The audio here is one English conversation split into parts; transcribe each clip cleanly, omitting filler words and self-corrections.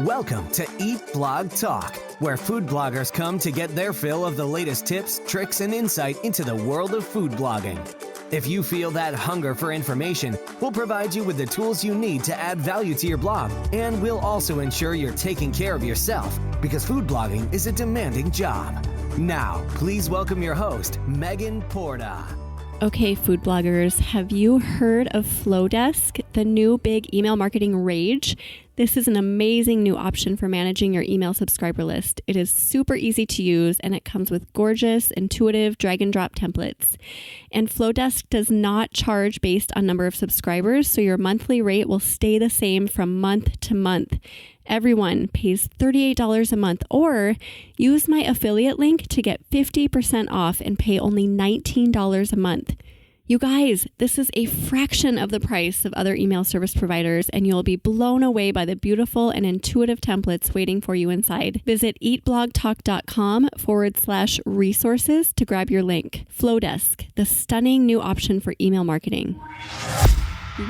Welcome to Eat Blog Talk, where food bloggers come to get their fill of the latest tips, tricks, and insight into the world of food blogging. If you feel that hunger for information, we'll provide you with the tools you need to add value to your blog, and we'll also ensure you're taking care of yourself, because food blogging is a demanding job. Now, please welcome your host, Megan Porta. Okay, food bloggers, have you heard of Flowdesk, the new big email marketing rage? This is an amazing new option for managing your email subscriber list. It is super easy to use, and it comes with gorgeous, intuitive drag and drop templates. And Flowdesk does not charge based on number of subscribers, so your monthly rate will stay the same from month to month. Everyone pays $38 a month, or use my affiliate link to get 50% off and pay only $19 a month. You guys, this is a fraction of the price of other email service providers, and you'll be blown away by the beautiful and intuitive templates waiting for you inside. Visit eatblogtalk.com/resources to grab your link. Flowdesk, the stunning new option for email marketing.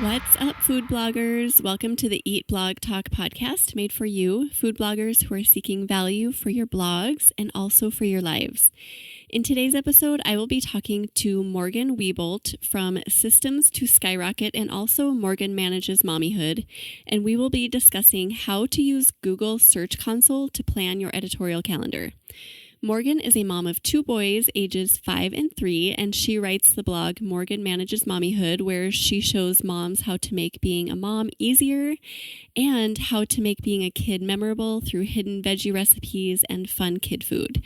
What's up, food bloggers? Welcome to the Eat Blog Talk podcast, made for you, food bloggers who are seeking value for your blogs and also for your lives. In today's episode, I will be talking to Morgan Wieboldt from Systems to Skyrocket, and also Morgan Manages Mommyhood, and we will be discussing how to use Google Search Console to plan your editorial calendar. Morgan is a mom of 2 boys, ages 5 and 3, and she writes the blog Morgan Manages Mommyhood, where she shows moms how to make being a mom easier and how to make being a kid memorable through hidden veggie recipes and fun kid food.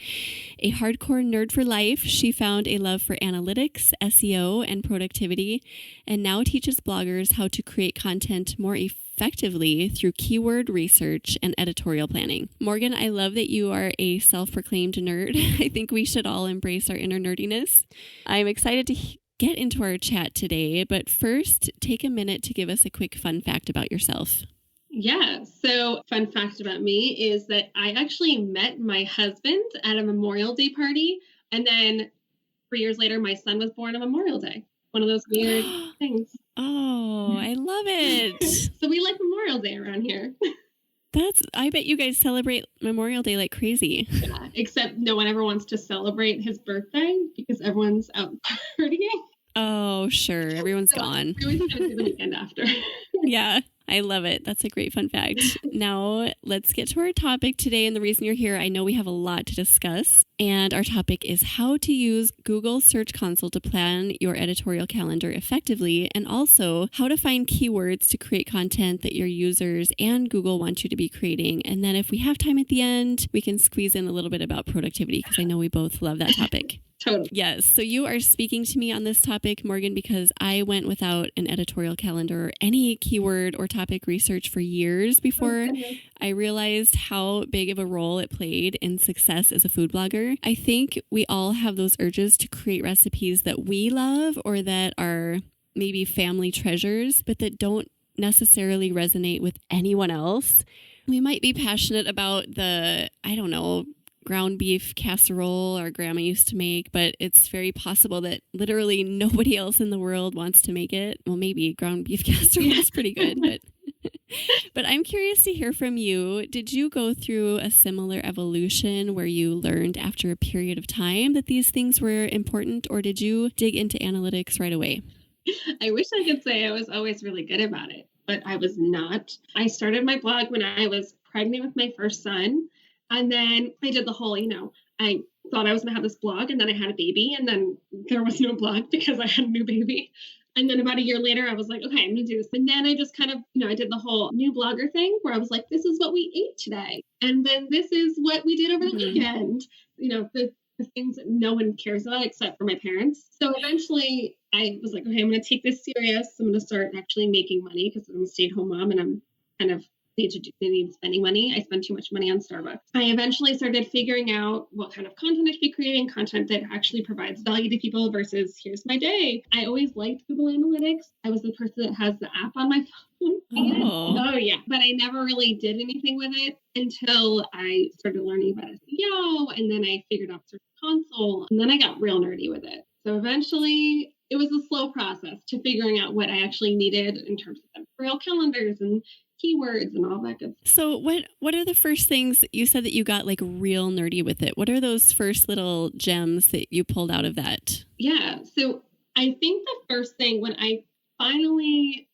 A hardcore nerd for life, she found a love for analytics, SEO, and productivity, and now teaches bloggers how to create content more effectively through keyword research and editorial planning. Morgan, I love that you are a self-proclaimed nerd. I think we should all embrace our inner nerdiness. I'm excited to get into our chat today, but first, take a minute to give us a quick fun fact about yourself. Yeah. So fun fact about me is that I actually met my husband at a Memorial Day party. And then 3 years later, my son was born on Memorial Day. One of those weird things. Oh, I love it. So we like Memorial Day around here. I bet you guys celebrate Memorial Day like crazy. Yeah, except no one ever wants to celebrate his birthday because everyone's out partying. Oh, sure. Everyone's gone. We always kind of do the weekend after. Yeah, I love it. That's a great fun fact. Now, let's get to our topic today. And the reason you're here, I know we have a lot to discuss. And our topic is how to use Google Search Console to plan your editorial calendar effectively, and also how to find keywords to create content that your users and Google want you to be creating. And then if we have time at the end, we can squeeze in a little bit about productivity, because I know we both love that topic. Totally. Yes. So you are speaking to me on this topic, Morgan, because I went without an editorial calendar or any keyword or topic research for years before I realized how big of a role it played in success as a food blogger. I think we all have those urges to create recipes that we love or that are maybe family treasures, but that don't necessarily resonate with anyone else. We might be passionate about the, ground beef casserole our grandma used to make, but it's very possible that literally nobody else in the world wants to make it. Well, maybe ground beef casserole is pretty good, but I'm curious to hear from you. Did you go through a similar evolution where you learned after a period of time that these things were important, or did you dig into analytics right away? I wish I could say I was always really good about it, but I was not. I started my blog when I was pregnant with my first son. And then I did the whole, I thought I was going to have this blog, and then I had a baby, and then there was no blog because I had a new baby. And then about a year later, I was like, okay, I'm going to do this. And then I just kind of, I did the whole new blogger thing where I was like, this is what we ate today. And then this is what we did over the weekend. The things that no one cares about except for my parents. So eventually I was like, okay, I'm going to take this serious. I'm going to start actually making money because I'm a stay-at-home mom, and I'm kind of need spending money. I spend too much money on Starbucks. I eventually started figuring out what kind of content I should be creating, content that actually provides value to people versus here's my day. I always liked Google Analytics. I was the person that has the app on my phone. Oh yeah. But I never really did anything with it until I started learning about SEO, and then I figured out Search Console, and then I got real nerdy with it. So eventually it was a slow process to figuring out what I actually needed in terms of editorial calendars and keywords and all that good stuff. So what are the first things you said that you got like real nerdy with it? What are those first little gems that you pulled out of that? Yeah. So I think the first thing when I finally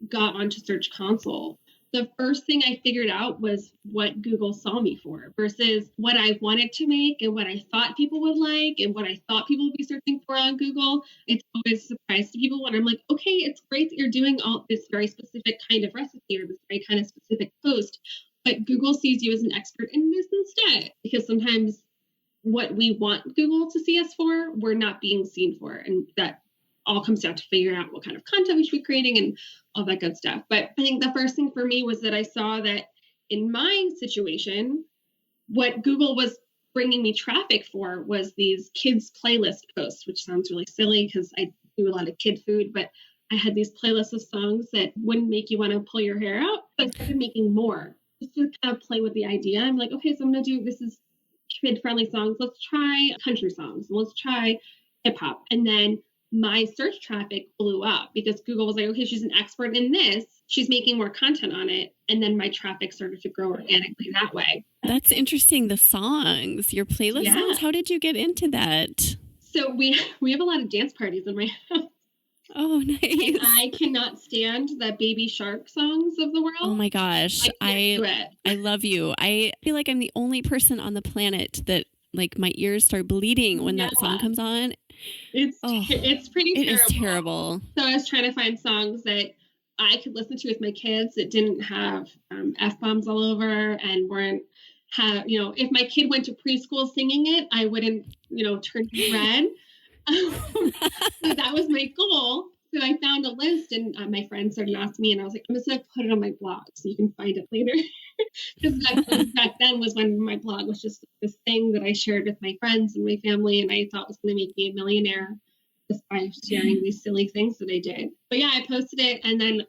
got onto Search Console, the first thing I figured out was what Google saw me for versus what I wanted to make and what I thought people would like and what I thought people would be searching for on Google. It's always a surprise to people when I'm like, okay, it's great that you're doing all this very specific kind of recipe or this very kind of specific post, but Google sees you as an expert in this instead, because sometimes what we want Google to see us for, we're not being seen for. And that all comes down to figuring out what kind of content we should be creating and all that good stuff. But I think the first thing for me was that I saw that in my situation, what Google was bringing me traffic for was these kids playlist posts, which sounds really silly because I do a lot of kid food, but I had these playlists of songs that wouldn't make you want to pull your hair out. So I started making more just to kind of play with the idea. I'm like, okay, so I'm going to do, this is kid-friendly songs. Let's try country songs. Let's try hip hop. And then my search traffic blew up because Google was like, okay, she's an expert in this. She's making more content on it. And then my traffic started to grow organically that way. That's interesting. The songs, your playlist songs. How did you get into that? So we have a lot of dance parties in my house. Oh, nice. And I cannot stand the Baby Shark songs of the world. Oh my gosh. I love you. I feel like I'm the only person on the planet that like my ears start bleeding when that song comes on. It's pretty terrible. It is terrible. So I was trying to find songs that I could listen to with my kids that didn't have F-bombs all over and weren't if my kid went to preschool singing it, I wouldn't, turn red. So that was my goal. So I found a list and my friend started asking me and I was like, I'm just going to put it on my blog so you can find it later. Because back then was when my blog was just this thing that I shared with my friends and my family and I thought was going to make me a millionaire just by sharing these silly things that I did. But yeah, I posted it and then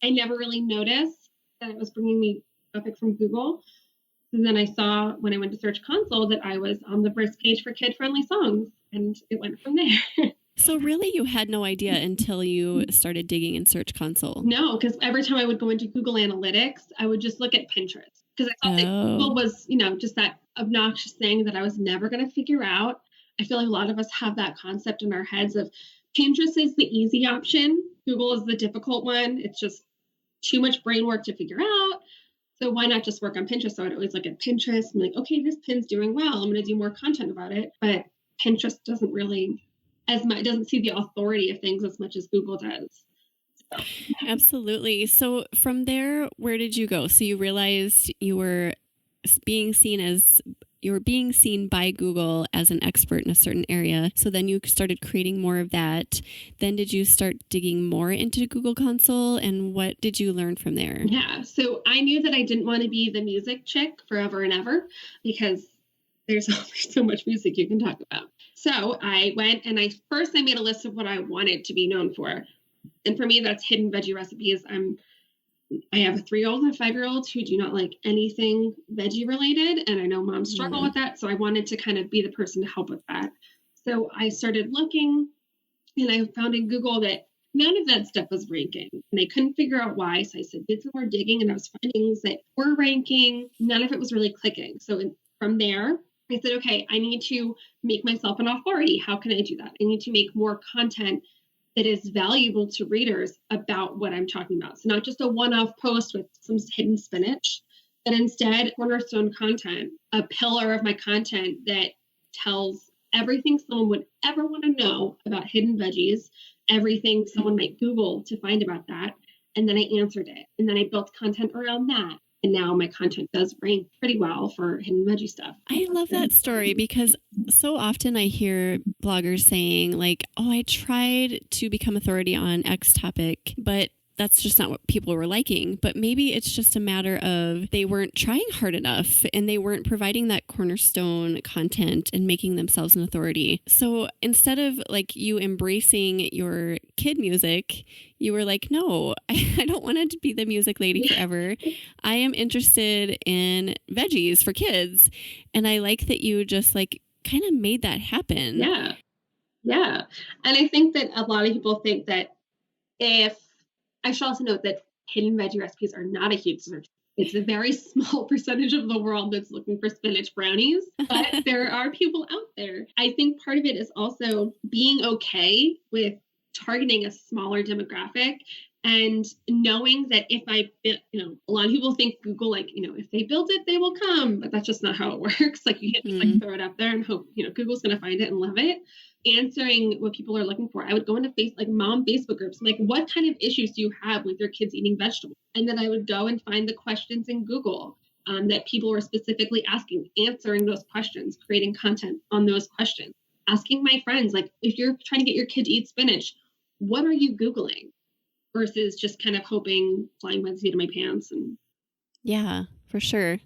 I never really noticed that it was bringing me traffic from Google. And then I saw when I went to Search Console that I was on the first page for kid-friendly songs and it went from there. So really you had no idea until you started digging in Search Console? No, because every time I would go into Google Analytics, I would just look at Pinterest because I thought that Google was, just that obnoxious thing that I was never going to figure out. I feel like a lot of us have that concept in our heads of Pinterest is the easy option. Google is the difficult one. It's just too much brain work to figure out. So why not just work on Pinterest? So I'd always look at Pinterest and like, okay, this pin's doing well. I'm going to do more content about it. But Pinterest doesn't really doesn't see the authority of things as much as Google does. So. Absolutely. So from there, where did you go? So you realized you were being seen by Google as an expert in a certain area. So then you started creating more of that. Then did you start digging more into Google Console? And what did you learn from there? Yeah. So I knew that I didn't want to be the music chick forever and ever because there's only so much music you can talk about. So I went and I made a list of what I wanted to be known for. And for me, that's hidden veggie recipes. I have a 3-year-old and a 5-year-old who do not like anything veggie related. And I know moms struggle with that. So I wanted to kind of be the person to help with that. So I started looking and I found in Google that none of that stuff was ranking and I couldn't figure out why. So I did some more digging and I was finding things that were ranking. None of it was really clicking. So from there, I said, okay, I need to make myself an authority. How can I do that? I need to make more content that is valuable to readers about what I'm talking about. So not just a one-off post with some hidden spinach, but instead cornerstone content, a pillar of my content that tells everything someone would ever want to know about hidden veggies, everything someone might Google to find about that. And then I answered it. And then I built content around that. And now my content does rank pretty well for hidden veggie stuff. I love that story because so often I hear bloggers saying like, oh, I tried to become authority on X topic, but that's just not what people were liking. But maybe it's just a matter of they weren't trying hard enough and they weren't providing that cornerstone content and making themselves an authority. So instead of like you embracing your kid music, you were like, no, I don't want to be the music lady forever. I am interested in veggies for kids. And I like that you just like kind of made that happen. Yeah. Yeah. And I think that a lot of people think that I should also note that hidden veggie recipes are not a huge search. It's a very small percentage of the world that's looking for spinach brownies, but there are people out there. I think part of it is also being okay with targeting a smaller demographic and knowing that if I, a lot of people think Google, like, if they build it, they will come, but that's just not how it works. Like, you can't just like throw it up there and hope, Google's going to find it and love it. Answering what people are looking for. I would go into mom Facebook groups. I'm like, what kind of issues do you have with your kids eating vegetables? And then I would go and find the questions in Google that people were specifically asking, answering those questions, creating content on those questions, asking my friends, like, if you're trying to get your kid to eat spinach, what are you Googling? Versus just kind of hoping, flying by the seat of my pants. And yeah, for sure.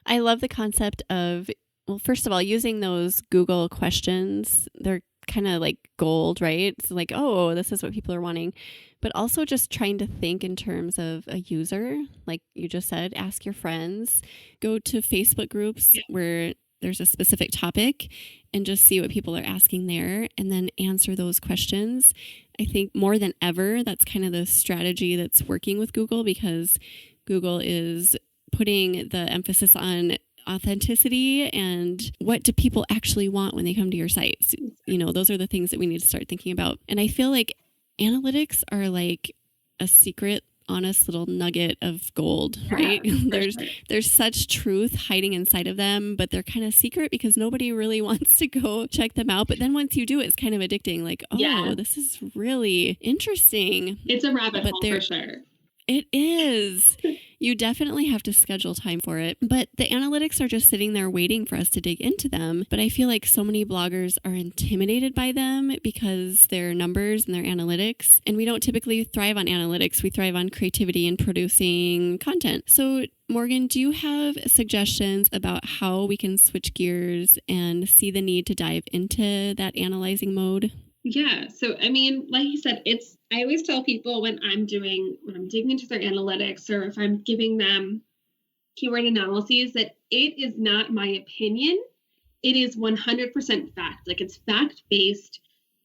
I love the concept of, well, first of all, using those Google questions. They're kind of like gold, right? It's like, oh, this is what people are wanting. But also just trying to think in terms of a user. Like you just said, ask your friends, go to Facebook groups where there's a specific topic and just see what people are asking there and then answer those questions. I think more than ever, that's kind of the strategy that's working with Google, because Google is putting the emphasis on authenticity and what do people actually want when they come to your site. So, those are the things that we need to start thinking about. And I feel like analytics are like a secret, honest little nugget of gold, right? There's such truth hiding inside of them, but they're kind of secret because nobody really wants to go check them out. But then once you do it, it's kind of addicting. Like, this is really interesting. It's a rabbit hole for sure. It is. You definitely have to schedule time for it. But the analytics are just sitting there waiting for us to dig into them. But I feel like so many bloggers are intimidated by them because they're numbers and they're analytics. And we don't typically thrive on analytics. We thrive on creativity and producing content. So Morgan, do you have suggestions about how we can switch gears and see the need to dive into that analyzing mode? Yeah. So, I mean, like you said, I always tell people when I'm digging into their analytics or if I'm giving them keyword analyses that it is not my opinion. It is 100% fact. Like, it's fact-based.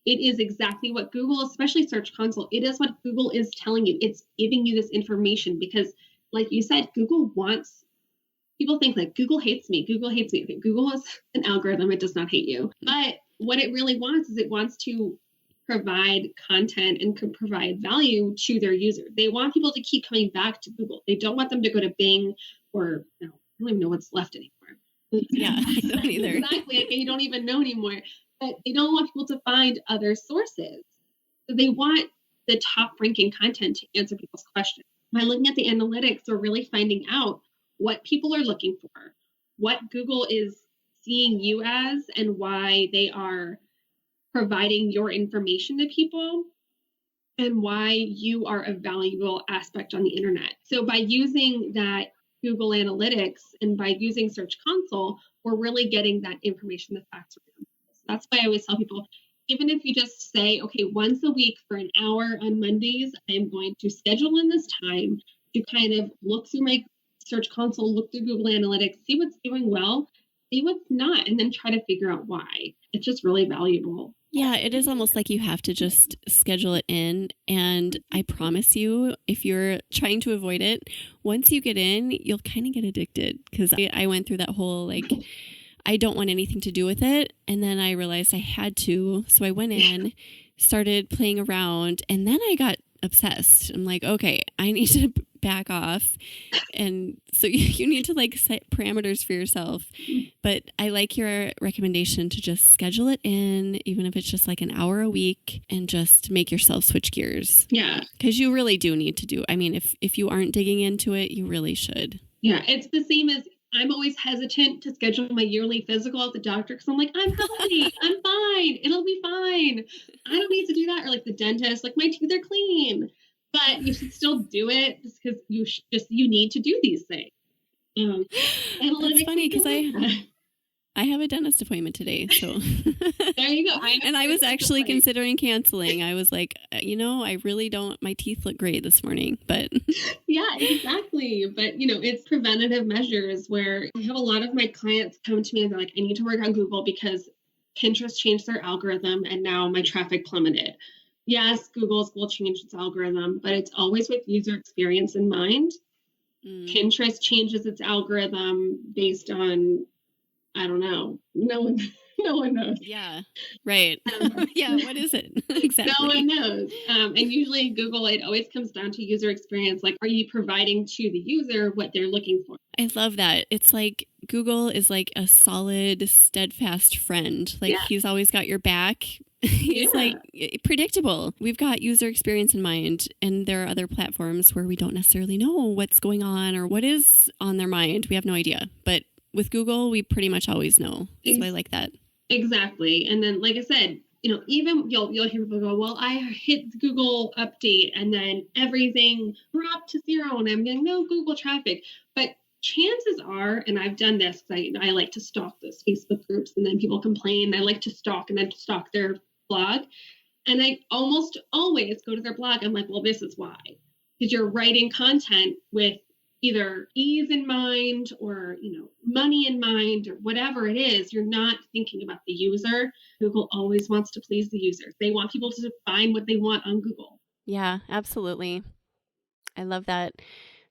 It is exactly what Google, especially Search Console, it is what Google is telling you. It's giving you this information because, like you said, Google wants, people think like Google hates me. Google hates me. Okay, Google is an algorithm. It does not hate you. But what it really wants is it wants to provide content and can provide value to their user. They want people to keep coming back to Google. They don't want them to go to Bing or I don't even know what's left anymore. Yeah, I don't either. Exactly. Like, you don't even know anymore. But they don't want people to find other sources. So they want the top ranking content to answer people's questions. By looking at the analytics, we're really finding out what people are looking for, what Google is seeing you as, and why they are providing your information to people, and why you are a valuable aspect on the internet. So by using that Google Analytics and by using Search Console, we're really getting that information, the facts around. So that's why I always tell people, even if you just say, okay, once a week for an hour on Mondays, I'm going to schedule in this time to kind of look through my Search Console, look through Google Analytics, see what's doing well, see what's not, and then try to figure out why. It's just really valuable. Yeah, it is almost like you have to just schedule it in. And I promise you, if you're trying to avoid it, once you get in, you'll kind of get addicted. Because I went through that whole, like, I don't want anything to do with it. And then I realized I had to. So I went in, started playing around, and then I got obsessed. I'm like, okay, I need to back off. And so you need to like set parameters for yourself. But I like your recommendation to just schedule it in, even if it's just like an hour a week, and just make yourself switch gears. Yeah. Because you really do need to do. I mean, if you aren't digging into it, you really should. Yeah. It's the same as I'm always hesitant to schedule my yearly physical at the doctor because I'm like, I'm healthy. I'm fine. It'll be fine. I don't need to do that. Or like the dentist, like my teeth are clean. But you should still do it just because you need to do these things. That's funny because I have a dentist appointment today. So there you go. And I was actually considering canceling. I was like, I really don't. My teeth look great this morning, but yeah, exactly. But it's preventative measures where I have a lot of my clients come to me and they're like, I need to work on Google because Pinterest changed their algorithm and now my traffic plummeted. Yes, Google's will change its algorithm, but it's always with user experience in mind. Pinterest changes its algorithm based on, I don't know. No one knows. Yeah, right. Yeah, what is it? Exactly. No one knows. And usually Google, it always comes down to user experience. Like, are you providing to the user what they're looking for? I love that. It's like Google is like a solid, steadfast friend. Like he's always got your back. He's like predictable. We've got user experience in mind, and there are other platforms where we don't necessarily know what's going on or what is on their mind. We have no idea. But with Google, we pretty much always know. So I like that. Exactly. And then, like I said, even you'll hear people go, well, I hit the Google update and then everything dropped to 0. And I'm getting no Google traffic. But chances are, and I've done this because I like to stalk those Facebook groups, and then people complain. I like to stalk and then stalk their blog. And I almost always go to their blog. I'm like, well, this is why. Because you're writing content with either ease in mind or, money in mind or whatever it is. You're not thinking about the user. Google always wants to please the users. They want people to find what they want on Google. Yeah, absolutely. I love that.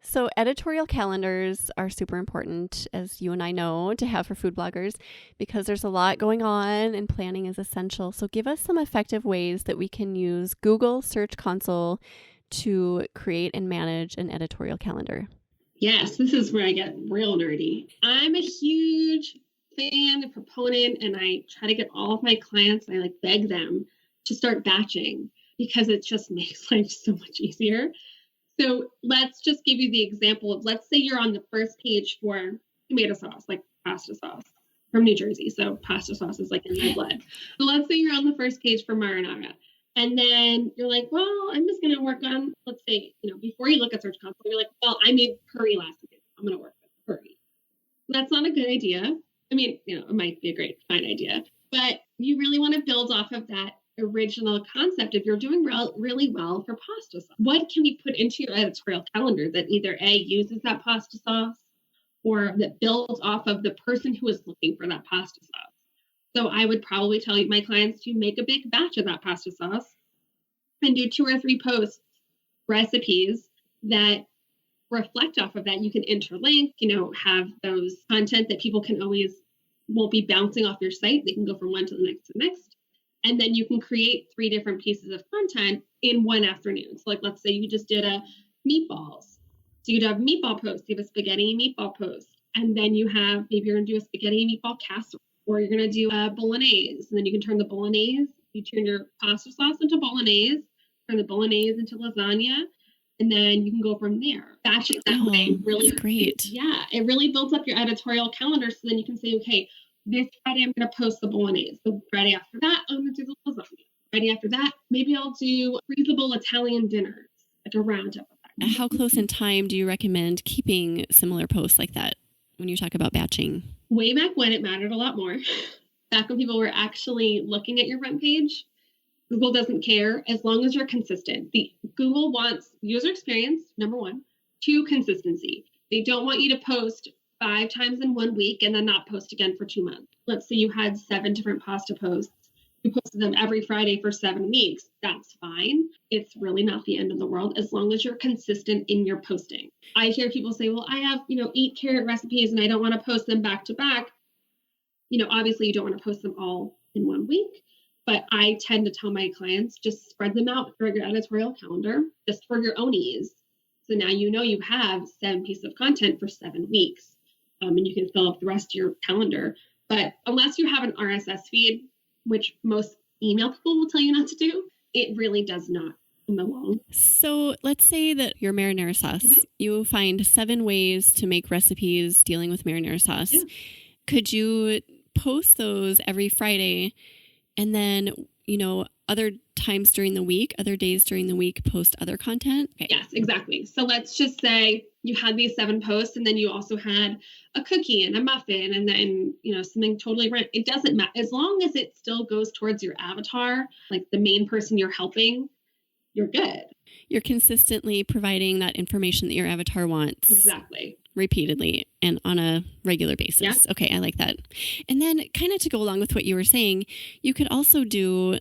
So editorial calendars are super important, as you and I know, to have for food bloggers because there's a lot going on and planning is essential. So give us some effective ways that we can use Google Search Console to create and manage an editorial calendar. Yes, this is where I get real nerdy. I'm a huge fan and proponent, and I try to get all of my clients, I beg them to start batching because it just makes life so much easier. So let's just give you the example of, let's say you're on the first page for tomato sauce, like pasta sauce from New Jersey. So pasta sauce is like in my blood. So let's say you're on the first page for marinara. And then you're like, well, I'm just going to work on, let's say, before you look at Search Console, you're like, well, I made curry last week. I'm going to work with curry. That's not a good idea. I mean, it might be a fine idea, but you really want to build off of that original concept. If you're doing really well for pasta sauce, what can we put into your editorial calendar that either A, uses that pasta sauce or that builds off of the person who is looking for that pasta sauce? So I would probably tell my clients to make a big batch of that pasta sauce and do 2 or 3 posts, recipes that reflect off of that. You can interlink, have those content that people won't be bouncing off your site. They can go from one to the next. And then you can create 3 different pieces of content in one afternoon. So let's say you just did a meatballs. So you'd have a meatball post, you have a spaghetti meatball post. And then maybe you're going to do a spaghetti meatball casserole. Or you're going to do a bolognese, and then you can turn the bolognese, you turn your pasta sauce into bolognese, turn the bolognese into lasagna, and then you can go from there. Batch it that way. Really great. Yeah, it really builds up your editorial calendar, so then you can say, okay, this Friday I'm going to post the bolognese. The Friday after that, I'm going to do the lasagna. Friday after that, maybe I'll do freezable Italian dinners, like a roundup of that. How close in time do you recommend keeping similar posts like that when you talk about batching? Way back when it mattered a lot more, back when people were actually looking at your front page, Google doesn't care as long as you're consistent. Google wants user experience, number 1, 2, consistency. They don't want you to post 5 times in 1 week and then not post again for 2 months. Let's say you had 7 different pasta posts. You posted them every Friday for 7 weeks. That's fine. It's really not the end of the world as long as you're consistent in your posting. I hear people say, well, I have, 8 carrot recipes and I don't want to post them back to back. Obviously you don't want to post them all in 1 week, but I tend to tell my clients, just spread them out for your editorial calendar, just for your own ease. So now you have 7 pieces of content for 7 weeks, and you can fill up the rest of your calendar. But unless you have an RSS feed, which most email people will tell you not to do, it really does not in the long. So let's say that your marinara sauce, you find 7 ways to make recipes dealing with marinara sauce. Yeah. Could you post those every Friday and then, other times during the week, other days during the week, post other content? Okay. Yes, exactly. So let's just say you had these 7 posts and then you also had a cookie and a muffin and then, something totally random. It doesn't matter. As long as it still goes towards your avatar, like the main person you're helping, you're good. You're consistently providing that information that your avatar wants. Exactly. Repeatedly and on a regular basis. Yeah. Okay, I like that. And then kind of to go along with what you were saying, you could also do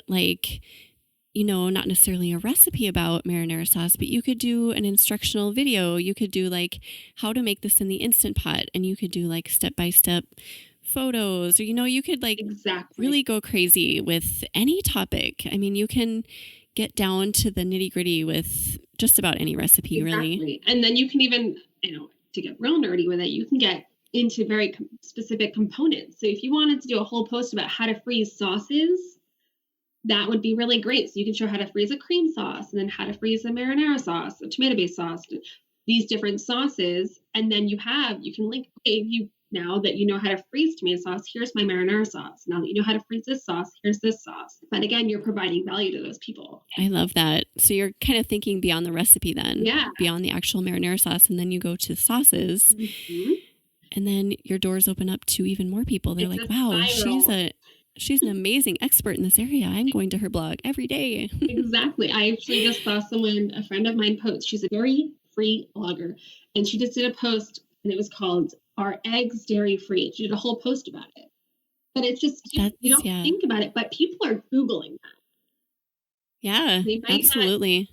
not necessarily a recipe about marinara sauce, but you could do an instructional video. You could do like how to make this in the Instant Pot, and you could do like step-by-step photos, or, you could like Exactly. really go crazy with any topic. I mean, you can get down to the nitty-gritty with just about any recipe, Exactly. really. And then you can even, to get real nerdy with it, you can get into very specific components. So if you wanted to do a whole post about how to freeze sauces, that would be really great. So you can show how to freeze a cream sauce, and then how to freeze a marinara sauce, a tomato-based sauce, these different sauces. And then you can link, okay, now that you know how to freeze tomato sauce, here's my marinara sauce. Now that you know how to freeze this sauce, here's this sauce. But again, you're providing value to those people. I love that. So you're kind of thinking beyond the recipe then. Yeah. Beyond the actual marinara sauce. And then you go to sauces. Mm-hmm. And then your doors open up to even more people. They're like, wow, she's an amazing expert in this area. I'm going to her blog every day. Exactly. I actually just saw a friend of mine post. She's a dairy-free blogger. And she just did a post, and it was called Are Eggs Dairy Free? She did a whole post about it. But it's just, you don't think about it, but people are Googling that. Yeah, absolutely.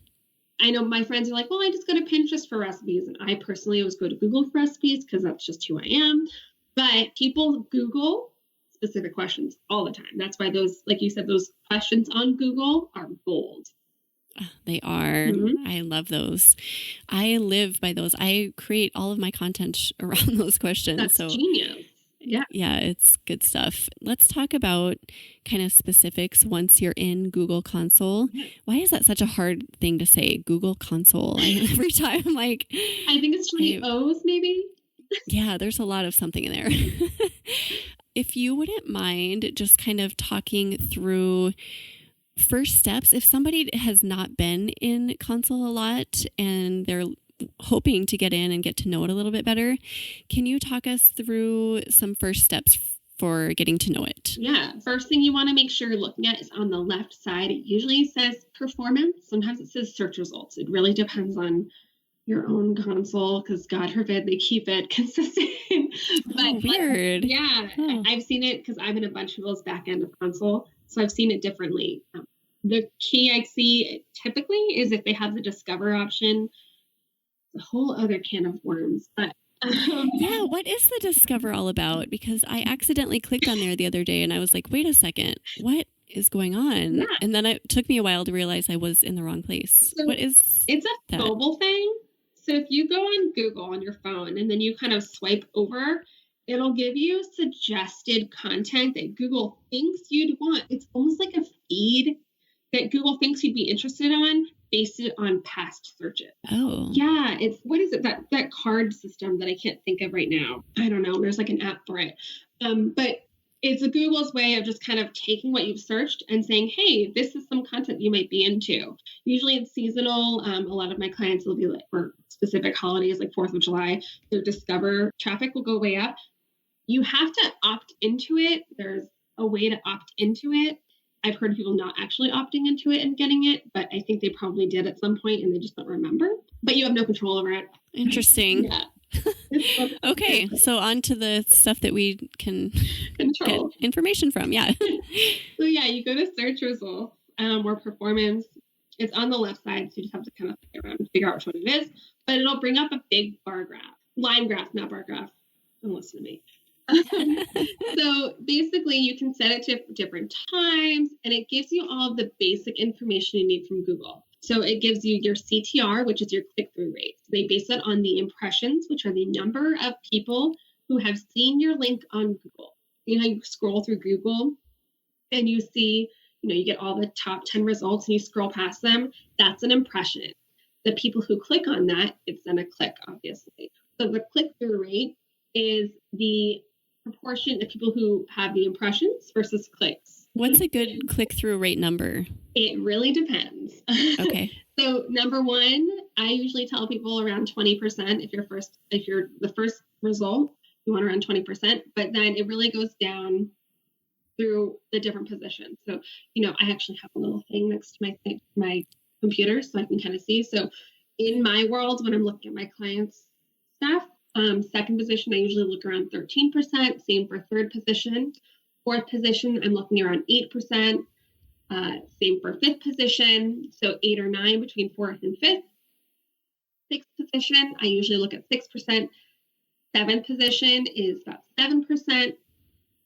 I know my friends are like, well, I just go to Pinterest for recipes. And I personally always go to Google for recipes because that's just who I am. But people Google specific questions all the time. That's why those, like you said, those questions on Google are gold. They are. Mm-hmm. I love those. I live by those. I create all of my content around those questions. That's genius. Yeah. Yeah, it's good stuff. Let's talk about kind of specifics once you're in Google Console. Why is that such a hard thing to say? Google Console. Every time I'm like... I think it's 20 O's maybe. Yeah, there's a lot of something in there. If you wouldn't mind just kind of talking through first steps, if somebody has not been in Console a lot and they're hoping to get in and get to know it a little bit better, can you talk us through some first steps for getting to know it? Yeah. First thing you want to make sure you're looking at is on the left side. It usually says performance. Sometimes it says search results. It really depends on your own console, because God forbid they keep it consistent. But weird. Yeah. Oh. I've seen it because I'm in a bunch of those back end of console. So I've seen it differently. The key I see typically is if they have the discover option, a whole other can of worms. But yeah, what is the discover all about? Because I accidentally clicked on there the other day and I was like, wait a second, what is going on? Yeah. And then it took me a while to realize I was in the wrong place. So what is it's a mobile thing. So if you go on Google on your phone and then you kind of swipe over, it'll give you suggested content that Google thinks you'd want. It's almost like a feed that Google thinks you'd be interested on based on past searches. Oh. Yeah. What is it? That card system that I can't think of right now. I don't know. There's like an app for it. But it's a Google's way of just kind of taking what you've searched and saying, hey, this is some content you might be into. Usually it's seasonal. A lot of my clients will be like for specific holidays like 4th of July, their discover traffic will go way up. You have to opt into it. There's a way to opt into it. I've heard people not actually opting into it and getting it, but I think they probably did at some point and they just don't remember. But you have no control over it. Interesting. Yeah. Okay, so on to the stuff that we can control, get information from. Yeah. So yeah, you go to search results or performance. It's on the left side, so you just have to kind of play around and figure out which one it is. But it'll bring up a big bar graph, line graph, not bar graph. Don't listen to me. So basically, you can set it to different times, and it gives you all of the basic information you need from Google. So it gives you your CTR, which is your click-through rate. They base it on the impressions, which are the number of people who have seen your link on Google. You know, you scroll through Google and you see, you get all the top 10 results and you scroll past them. That's an impression. The people who click on that, it's then a click, obviously. So the click-through rate is the proportion of people who have the impressions versus clicks. What's a good click-through rate number? It really depends. Okay. So number one, I usually tell people around 20%. If you're the first result, you want around 20%, but then it really goes down through the different positions. So, I actually have a little thing next to my computer so I can kind of see. So in my world, when I'm looking at my clients' stuff, second position, I usually look around 13%. Same for third position. Fourth position, I'm looking around 8%. Same for fifth position. So 8 or 9 between fourth and fifth. Sixth position, I usually look at 6%. Seventh position is about 7%.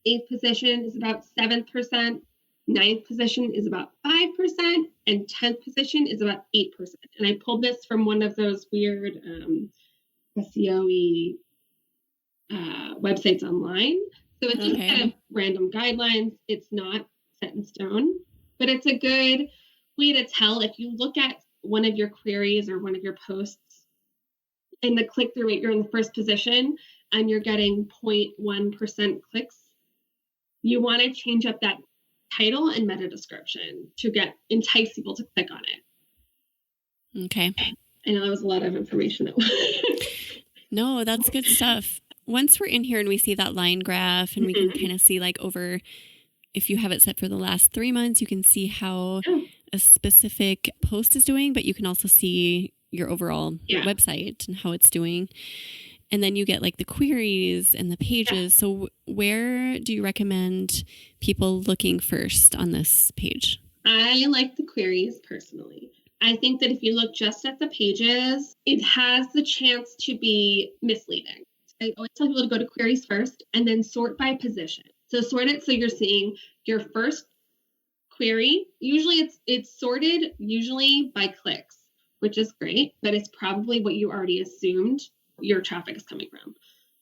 Eighth position is about 7%. Ninth position is about 5%. And 10th position is about 8%. And I pulled this from one of those weird SEO-y websites online. So it's just kind of random guidelines. It's not set in stone, but it's a good way to tell. If you look at one of your queries or one of your posts and the click-through rate, you're in the first position and you're getting 0.1% clicks, you want to change up that title and meta description to entice people to click on it. Okay. I know that was a lot of information. No, that's good stuff. Once we're in here and we see that line graph and we can kind of see like over, if you have it set for the last 3 months, you can see how a specific post is doing, but you can also see your overall website and how it's doing. And then you get like the queries and the pages. So where do you recommend people looking first on this page? I like the queries personally. I think that if you look just at the pages, it has the chance to be misleading. I always tell people to go to queries first and then sort by position. So sort it so you're seeing your first query. Usually it's sorted usually by clicks, which is great, but it's probably what you already assumed your traffic is coming from.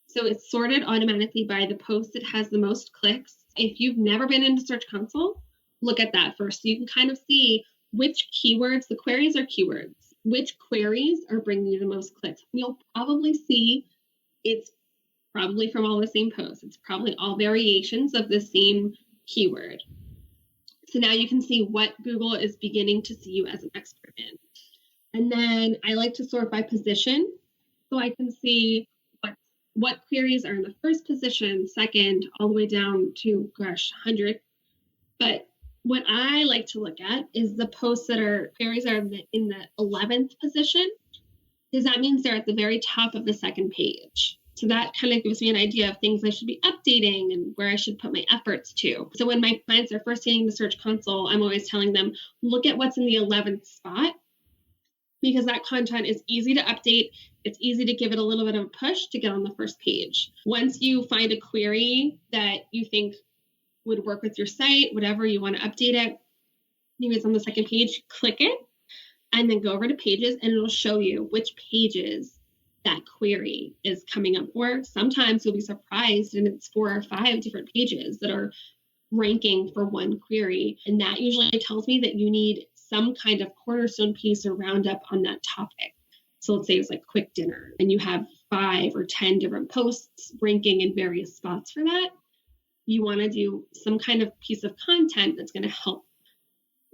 So it's sorted automatically by the post that has the most clicks. If you've never been into Search Console, look at that first. So you can kind of see which keywords, the queries are keywords, which queries are bringing you the most clicks. You'll probably see it's probably from all the same posts. It's probably all variations of the same keyword. So now you can see what Google is beginning to see you as an expert in. And then I like to sort by position. So I can see what queries are in the first position, second, all the way down to, 100. But what I like to look at is the posts queries are in the 11th position, because that means they're at the very top of the second page. So that kind of gives me an idea of things I should be updating and where I should put my efforts to. So when my clients are first getting the Search Console, I'm always telling them, look at what's in the 11th spot, because that content is easy to update. It's easy to give it a little bit of a push to get on the first page. Once you find a query that you think would work with your site, whatever, you want to update it, maybe it's on the second page, click it, and then go over to pages, and it'll show you which pages that query is coming up for. Sometimes you'll be surprised, and it's 4 or 5 different pages that are ranking for one query. And that usually tells me that you need some kind of cornerstone piece or roundup on that topic. So let's say it's like quick dinner, and you have 5 or 10 different posts ranking in various spots for that. You want to do some kind of piece of content that's going to help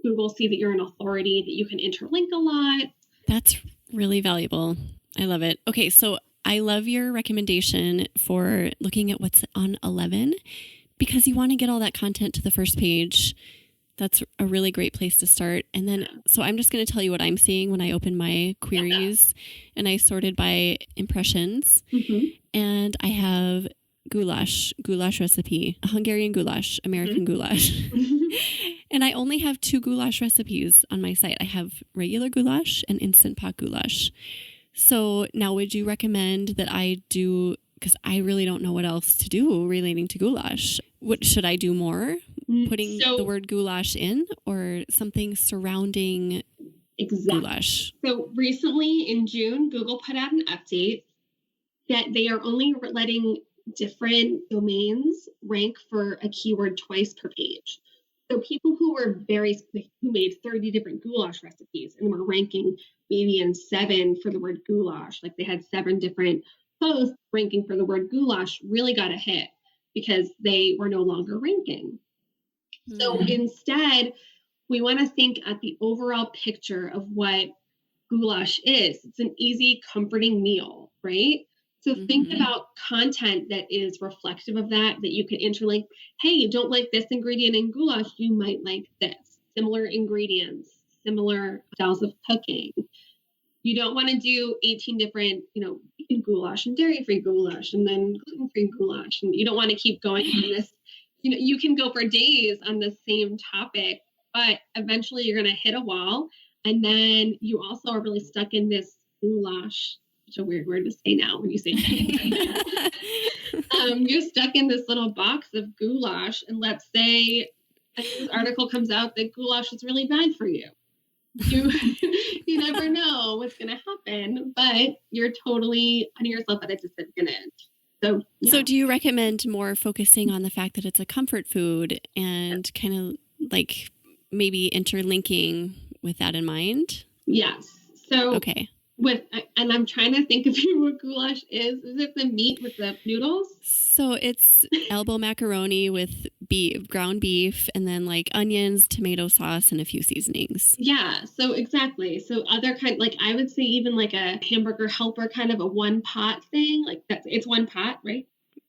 Google see that you're an authority, that you can interlink a lot. That's really valuable. I love it. Okay, so I love your recommendation for looking at what's on 11, because you want to get all that content to the first page. That's a really great place to start. And then, so I'm just going to tell you what I'm seeing when I open my queries, and I sorted by impressions, and I have goulash recipe, Hungarian goulash, American goulash. And I only have 2 goulash recipes on my site. I have regular goulash and Instant Pot goulash. So now would you recommend that I do, because I really don't know what else to do relating to goulash. What should I do more? Putting the word goulash in, or something surrounding goulash? So recently in June, Google put out an update that they are only letting different domains rank for a keyword twice per page. So people who made 30 different goulash recipes and were ranking maybe in 7 for the word goulash, like they had 7 different posts ranking for the word goulash, really got a hit because they were no longer ranking. So instead, we want to think at the overall picture of what goulash is. It's an easy, comforting meal, right? So think about content that is reflective of that you can interlink. Hey, you don't like this ingredient in goulash, you might like this. Similar ingredients, similar styles of cooking. You don't want to do 18 different, vegan goulash and dairy-free goulash and then gluten-free goulash. And you don't want to keep going on this. You can go for days on the same topic but eventually you're going to hit a wall. And then you also are really stuck in this goulash, which is a weird word to say now when you say you're stuck in this little box of goulash. And let's say a news article comes out that goulash is really bad for you. You you never know what's going to happen, but you're totally putting yourself at a disadvantage. So, yeah. So do you recommend more focusing on the fact that it's a comfort food and kind of like maybe interlinking with that in mind? Yes. So okay. And I'm trying to think of what goulash is. Is it the meat with the noodles? So it's elbow macaroni with ground beef, and then like onions, tomato sauce, and a few seasonings. Yeah. So exactly. So other kind, like I would say even like a hamburger helper, kind of a one pot thing. Like it's one pot, right?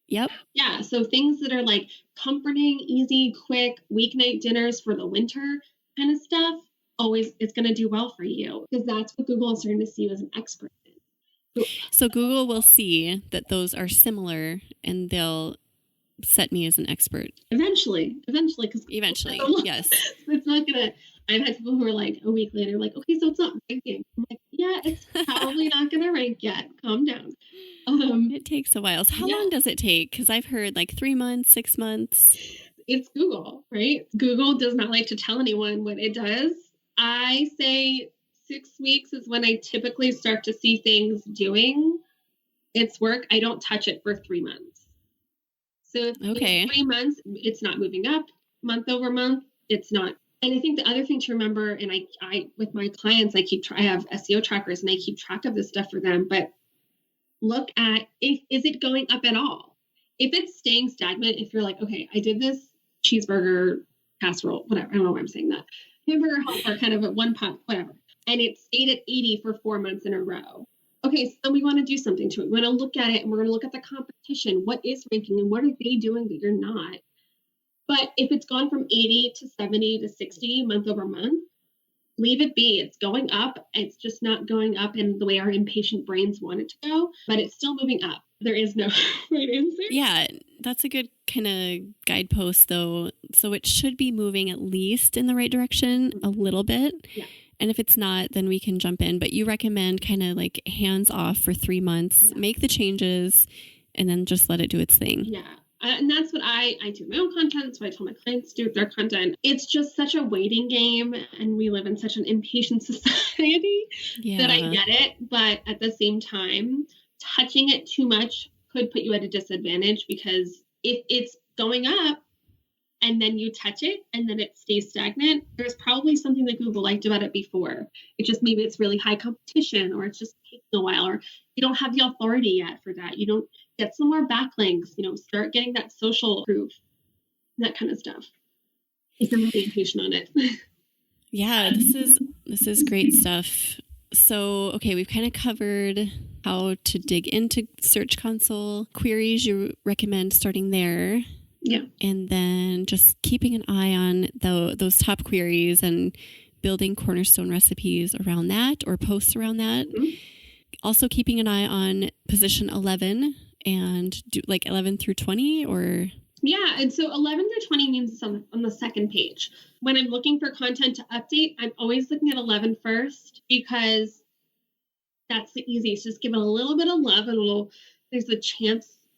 Yep. Yeah. So things that are like comforting, easy, quick weeknight dinners for the winter kind of stuff. Always it's going to do well for you, because that's what Google is starting to see you as an expert in. So Google will see that those are similar and they'll set me as an expert. Eventually, yes. It's not going to, I've had people who are like a week later, like, okay, so it's not ranking. I'm like, yeah, it's probably not going to rank yet. Calm down. It takes a while. So how long does it take? Because I've heard like 3 months, 6 months. It's Google, right? Google does not like to tell anyone what it does. I say 6 weeks is when I typically start to see things doing its work. I don't touch it for 3 months. So if in 3 months, it's not moving up month over month. It's not. And I think the other thing to remember, and I with my clients, I have SEO trackers and I keep track of this stuff for them, but look at is it going up at all? If it's staying stagnant, if you're like, okay, I did this cheeseburger casserole, whatever, I don't know why I'm saying that. Hamburger helper, kind of at one pot, whatever. And it stayed at 80 for 4 months in a row. Okay, so we want to do something to it. We want to look at it and we're going to look at the competition. What is ranking and what are they doing that you're not? But if it's gone from 80 to 70 to 60 month over month, leave it be. It's going up. It's just not going up in the way our impatient brains want it to go, but it's still moving up. There is no right answer. Yeah, that's a good kind of guidepost, though. So it should be moving at least in the right direction a little bit. Yeah. And if it's not, then we can jump in. But you recommend kind of like hands off for 3 months, make the changes, and then just let it do its thing. Yeah. And that's what I do my own content. That's what I tell my clients to do with their content. It's just such a waiting game. And we live in such an impatient society that I get it. But at the same time, touching it too much could put you at a disadvantage, because if it's going up and then you touch it and then it stays stagnant, there's probably something that Google liked about it before. It just, maybe it's really high competition, or it's just taking a while, or you don't have the authority yet for that. You don't get some more backlinks, start getting that social proof, that kind of stuff. If you're really impatient on it. Yeah, this is great stuff. So, okay, we've kind of covered how to dig into Search Console queries. You recommend starting there. Yeah. And then just keeping an eye on those top queries and building cornerstone recipes around that, or posts around that. Mm-hmm. Also keeping an eye on position 11 and do like 11 through 20 or... Yeah, and so 11 through 20 means it's on the second page. When I'm looking for content to update, I'm always looking at 11 first, because that's the easiest. Just give it a little bit of love, and there's a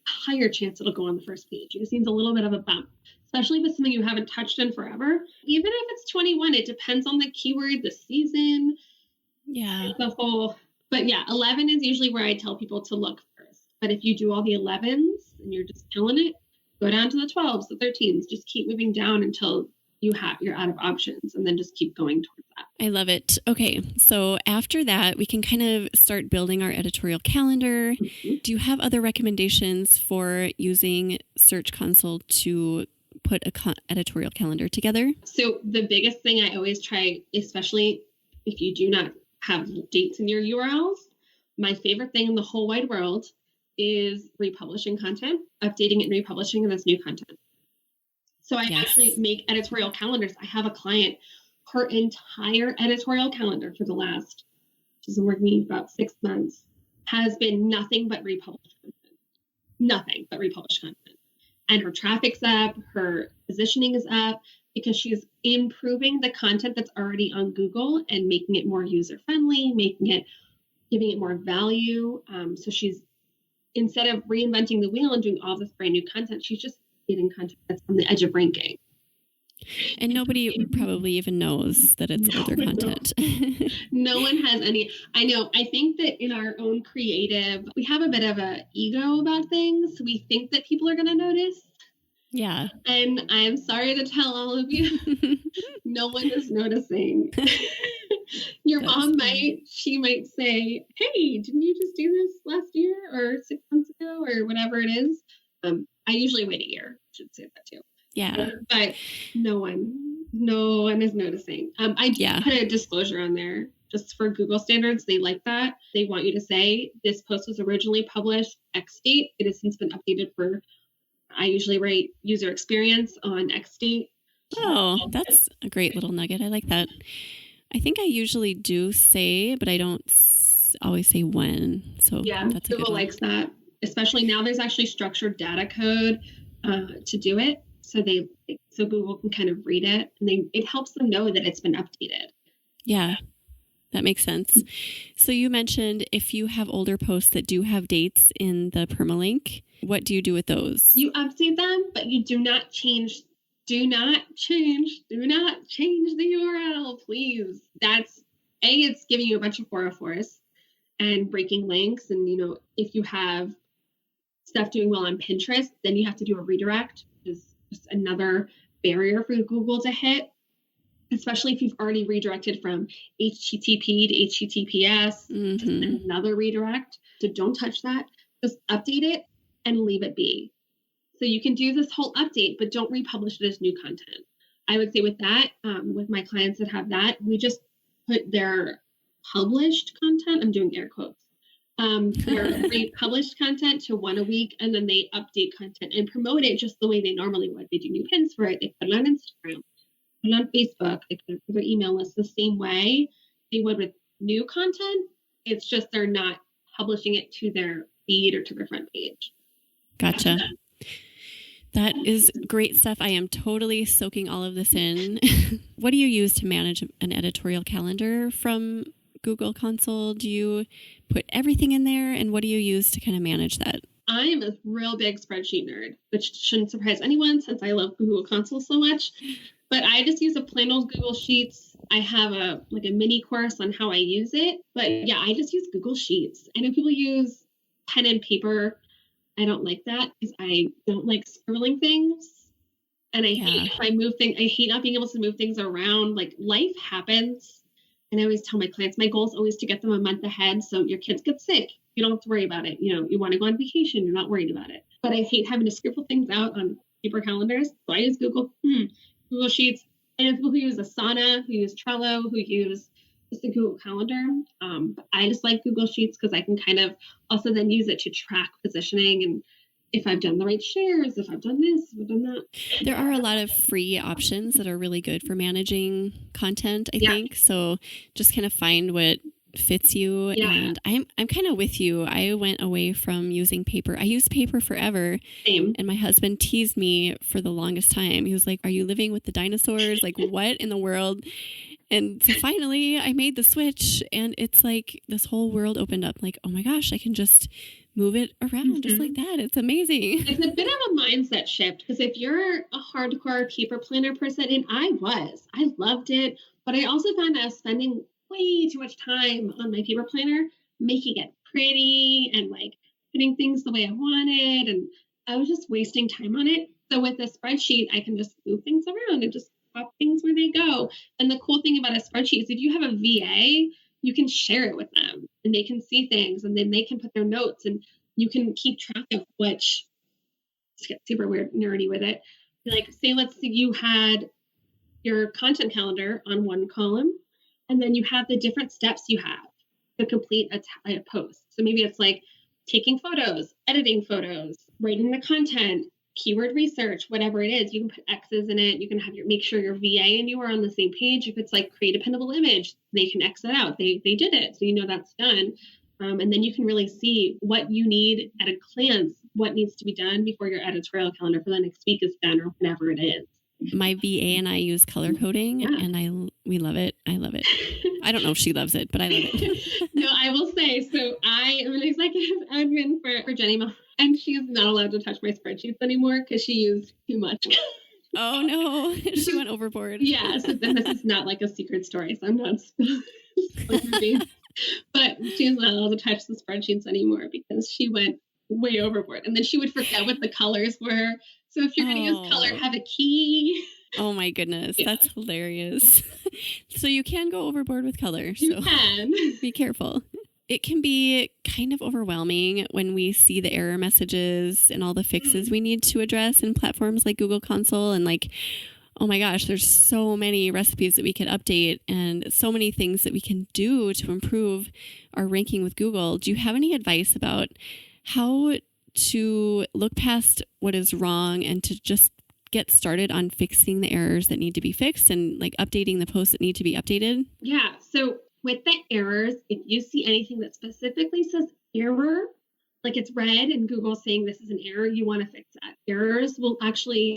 higher chance it'll go on the first page. It just needs a little bit of a bump, especially if it's something you haven't touched in forever. Even if it's 21, it depends on the keyword, the season. Yeah. But yeah, 11 is usually where I tell people to look first. But if you do all the 11s and you're just killing it, go down to the 12s, the 13s, just keep moving down until you're out of options, and then just keep going towards that. I love it. Okay. So after that, we can kind of start building our editorial calendar. Mm-hmm. Do you have other recommendations for using Search Console to put a editorial calendar together? So the biggest thing I always try, especially if you do not have dates in your URLs, my favorite thing in the whole wide world is republishing content, updating it and republishing this new content. So I actually make editorial calendars. I have a client, her entire editorial calendar for the last, she's been working about 6 months, has been nothing but republished content. Nothing but republished content. And her traffic's up, her positioning is up, because she's improving the content that's already on Google and making it more user-friendly, giving it more value. So she's, instead of reinventing the wheel and doing all this brand new content, she's just getting content that's on the edge of ranking. And nobody probably even knows that it's older content. No one has any. I know. I think that in our own creative, we have a bit of an ego about things. We think that people are going to notice. Yeah. And I'm sorry to tell all of you, no one is noticing. Your mom she might say, hey, didn't you just do this last year or 6 months ago or whatever it is? I usually wait a year. I should say that too. Yeah. But no one is noticing. I do put a disclosure on there just for Google standards. They like that. They want you to say this post was originally published X date. It has since been updated for, I usually write user experience on X date. Oh, that's a great little nugget. I like that. I think I usually do say, but I don't always say when. So yeah, that's a good Google one. likes that. Especially now there's actually structured data code to do it. So Google can kind of read it, and it helps them know that it's been updated. Yeah, that makes sense. So you mentioned if you have older posts that do have dates in the permalink, what do you do with those? You update them, but you do not change. Do not change the URL, please. It's giving you a bunch of 404s and breaking links. And, if you have stuff doing well on Pinterest, then you have to do a redirect, which is just another barrier for Google to hit, especially if you've already redirected from HTTP to HTTPS, just another redirect. So don't touch that. Just update it and leave it be. So you can do this whole update, but don't republish it as new content. I would say with that, with my clients that have that, we just put their published content, I'm doing air quotes, their republished content to 1 a week, and then they update content and promote it just the way they normally would. They do new pins for it. They put it on Instagram, put it on Facebook, they put it for their email list the same way they would with new content. It's just they're not publishing it to their feed or to their front page. Gotcha. That is great stuff. I am totally soaking all of this in. What do you use to manage an editorial calendar from Google Console? Do you put everything in there? And what do you use to kind of manage that? I'm a real big spreadsheet nerd, which shouldn't surprise anyone since I love Google Console so much. But I just use a plain old Google Sheets. I have a mini course on how I use it. But yeah, I just use Google Sheets. I know people use pen and paper. I don't like that because I don't like scribbling things. And I hate if I move things. I hate not being able to move things around. Like, life happens. And I always tell my clients, my goal is always to get them a month ahead. So your kids get sick. You don't have to worry about it. You want to go on vacation. You're not worried about it. But I hate having to scribble things out on paper calendars. So I use Google Sheets. I know people who use Asana, who use Trello, who use just a Google Calendar. But I just like Google Sheets because I can kind of also then use it to track positioning and if I've done the right shares, if I've done this, if I've done that. There are a lot of free options that are really good for managing content, I think. So just kind of find what fits you. And I'm kind of with you. I went away from using paper. I used paper forever. Same. And my husband teased me for the longest time. He was like, are you living with the dinosaurs? Like, what in the world? And so finally I made the switch and it's like this whole world opened up. Like, oh my gosh, I can just move it around just like that. It's amazing. It's a bit of a mindset shift because if you're a hardcore paper planner person, and I loved it, but I also found I was spending way too much time on my paper planner, making it pretty and like putting things the way I wanted. And I was just wasting time on it. So with a spreadsheet, I can just move things around and just pop things where they go. And the cool thing about a spreadsheet is if you have a VA, you can share it with them and they can see things and then they can put their notes and you can keep track of which, let's get super weird, nerdy with it. Like, say, let's say you had your content calendar on one column and then you have the different steps you have to complete a post. So maybe it's like taking photos, editing photos, writing the content, keyword research, whatever it is. You can put X's in it. You can have make sure your VA and you are on the same page. If it's like create a pinnable image, they can X it out. They did it. So you know that's done. And then you can really see what you need at a glance, what needs to be done before your editorial calendar for the next week is done or whatever it is. My VA and I use color coding, and we love it. I love it. I don't know if she loves it, but I love it. No, I will say, so I am an executive admin for Jenny Mill, and she's not allowed to touch my spreadsheets anymore because she used too much. Oh no, she went overboard. Yeah, so then this is not like a secret story, so I'm not spilling. But she's not allowed to touch the spreadsheets anymore because she went way overboard. And then she would forget what the colors were. So if you're going to use color, have a key. Oh my goodness, that's hilarious. So you can go overboard with color. You can. Be careful. It can be kind of overwhelming when we see the error messages and all the fixes we need to address in platforms like Google Console, and like, oh my gosh, there's so many recipes that we could update and so many things that we can do to improve our ranking with Google. Do you have any advice about how to look past what is wrong and to just get started on fixing the errors that need to be fixed and like updating the posts that need to be updated? Yeah. So with the errors, if you see anything that specifically says error, like it's red and Google saying this is an error, you want to fix that. Errors will actually,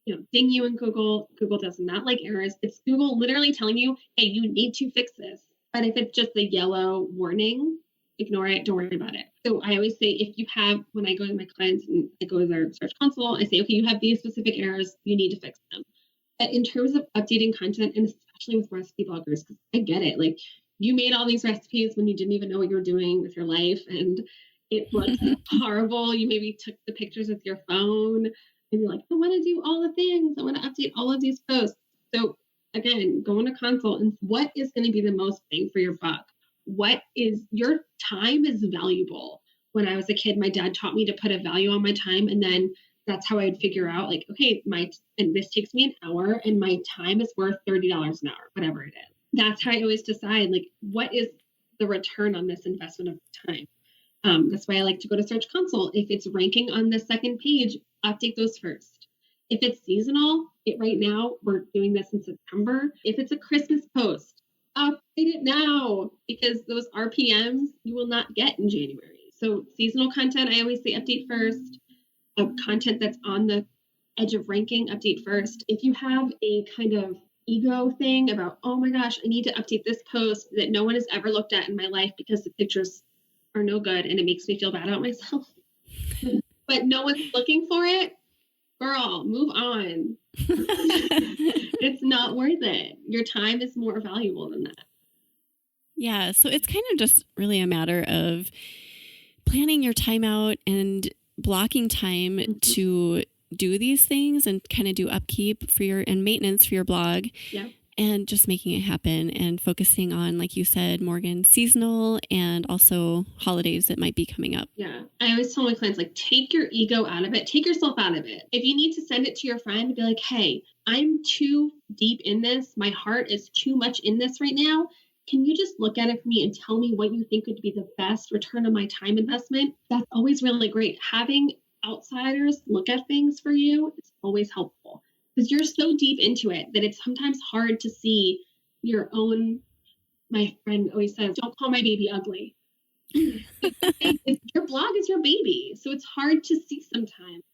ding you in Google. Google does not like errors. It's Google literally telling you, hey, you need to fix this. But if it's just a yellow warning, ignore it. Don't worry about it. So I always say, if you have, when I go to my clients and I go to their Search Console, I say, okay, you have these specific errors, you need to fix them. But in terms of updating content, and especially with recipe bloggers, because I get it, like you made all these recipes when you didn't even know what you were doing with your life, and it looks horrible. You maybe took the pictures with your phone, and you're like, I want to do all the things. I want to update all of these posts. So again, go into Console and what is going to be the most bang for your buck? What is your time is valuable. When I was a kid, my dad taught me to put a value on my time, and then that's how I would figure out, like, okay, and this takes me an hour and my time is worth $30 an hour, whatever it is. That's how I always decide, like, what is the return on this investment of time? That's why I like to go to Search Console. If it's ranking on the second page, update those first. If it's seasonal, right now, we're doing this in September. If it's a Christmas post, update it now, because those RPMs you will not get in January. So seasonal content, I always say update first. Content that's on the edge of ranking, update first. If you have a kind of ego thing about, oh my gosh, I need to update this post that no one has ever looked at in my life because the pictures are no good and it makes me feel bad about myself, but no one's looking for it, girl, move on. It's not worth it. Your time is more valuable than that. Yeah, so it's kind of just really a matter of planning your time out and blocking time to do these things and kind of do upkeep for and maintenance for your blog. Yeah. And just making it happen and focusing on, like you said, Morgan, seasonal and also holidays that might be coming up. Yeah. I always tell my clients, like, take your ego out of it. Take yourself out of it. If you need to send it to your friend, be like, hey, I'm too deep in this. My heart is too much in this right now. Can you just look at it for me and tell me what you think would be the best return on my time investment? That's always really great. Having outsiders look at things for you is always helpful, because you're so deep into it that it's sometimes hard to see your own. My friend always says, don't call my baby ugly. Your blog is your baby. So it's hard to see sometimes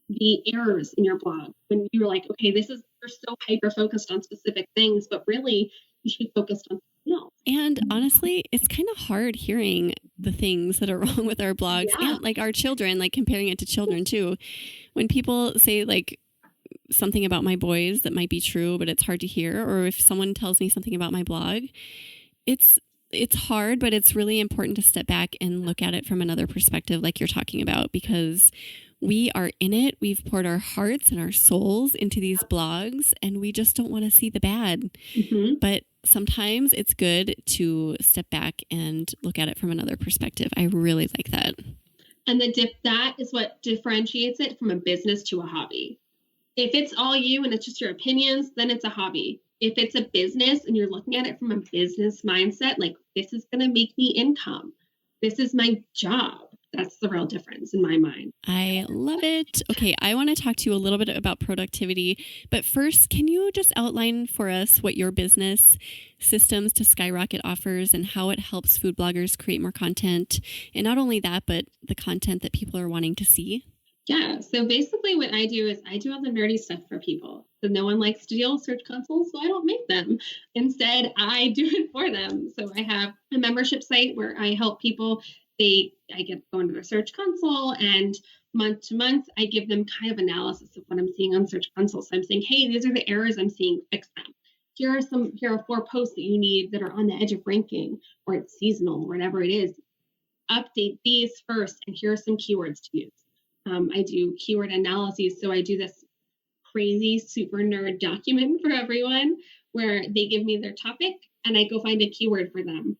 the errors in your blog when you're like, okay, you're so hyper focused on specific things, but really you should be focused on something else. And honestly, it's kind of hard hearing the things that are wrong with our blogs and like our children, like comparing it to children too. When people say like something about my boys that might be true, but it's hard to hear, or if someone tells me something about my blog, it's hard, but it's really important to step back and look at it from another perspective, like you're talking about, because we are in it. We've poured our hearts and our souls into these blogs, and we just don't want to see the bad. Mm-hmm. But sometimes it's good to step back and look at it from another perspective. I really like that. And that is what differentiates it from a business to a hobby. If it's all you and it's just your opinions, then it's a hobby. If it's a business and you're looking at it from a business mindset, like, this is going to make me income, this is my job, that's the real difference in my mind. I love it. Okay, I want to talk to you a little bit about productivity, but first, can you just outline for us what your business Systems to Skyrocket offers and how it helps food bloggers create more content? And not only that, but the content that people are wanting to see? Yeah. So basically what I do is I do all the nerdy stuff for people. So no one likes to deal with Search Console, so I don't make them. Instead, I do it for them. So I have a membership site where I help people. I get to go into their Search Console, and month to month, I give them kind of analysis of what I'm seeing on Search Console. So I'm saying, hey, these are the errors I'm seeing, fix them. Here are 4 posts that you need that are on the edge of ranking, or it's seasonal, or whatever it is. Update these first, and here are some keywords to use. I do keyword analyses. So I do this crazy super nerd document for everyone where they give me their topic and I go find a keyword for them.